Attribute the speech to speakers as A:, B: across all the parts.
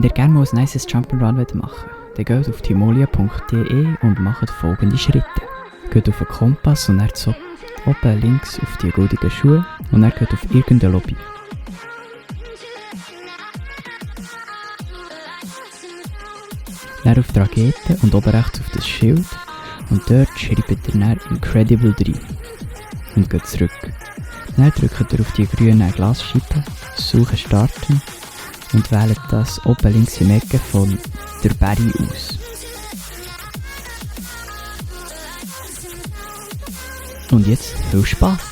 A: Wenn ihr gerne mal ein nices Jump'n'Run machen wollt, dann geht auf timolia.de und macht folgende Schritte. Geht auf den Kompass und dann zockt oben links auf die goldigen Schuhe und dann geht auf irgendeine Lobby. Dann auf die Rakete und oben rechts auf das Schild und dort schreibt ihr dann Incredible 3 und geht zurück. Dann drückt ihr auf die grünen Glasscheiben, Suche starten und wählt das oben links im Ecke von der Barry aus. Und jetzt viel Spaß!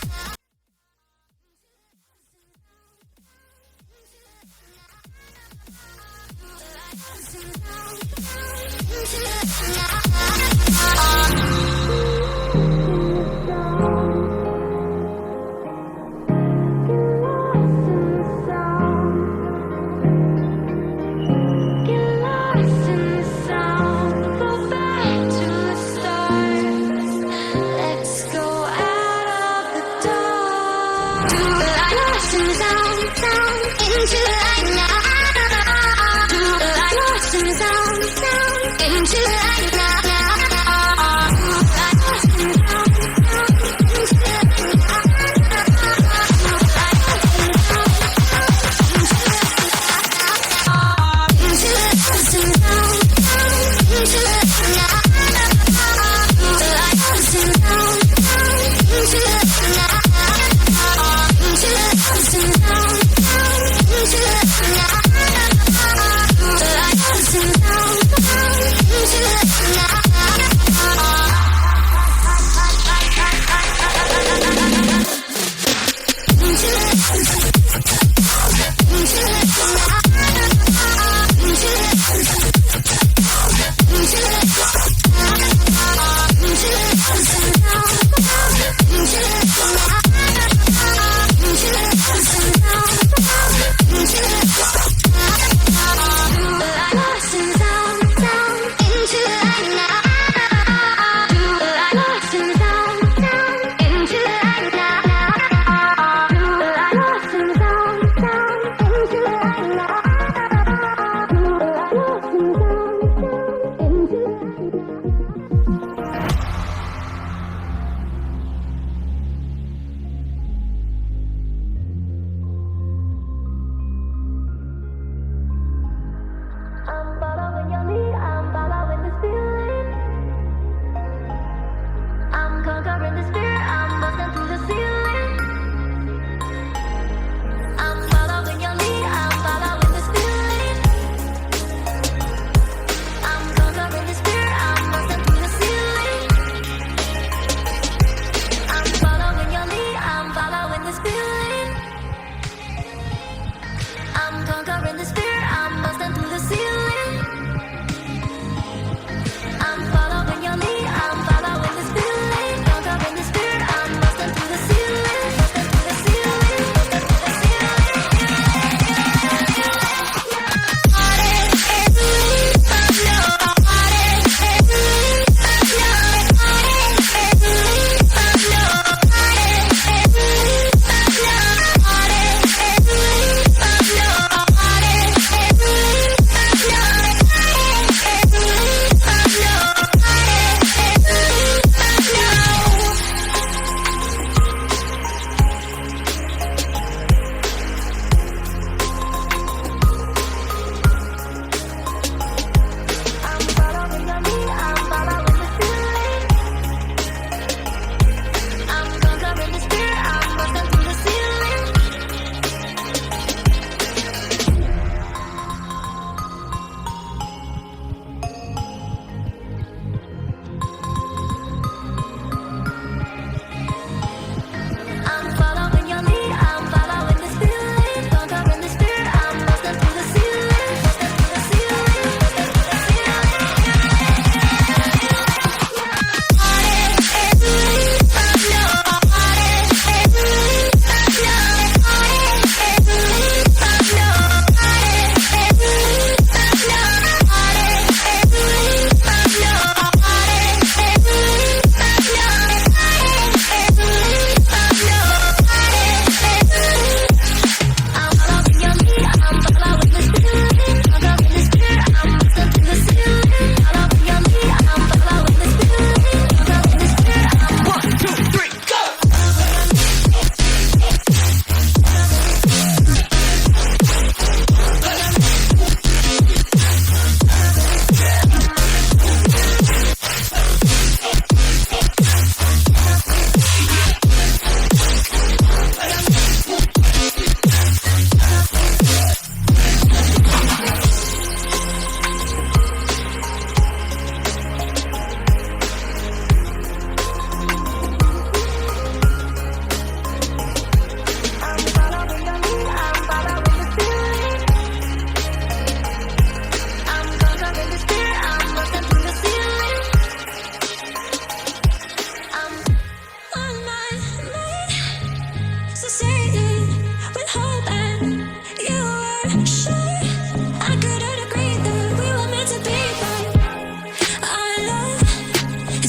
B: Into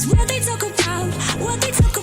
B: what they talk about, what they talk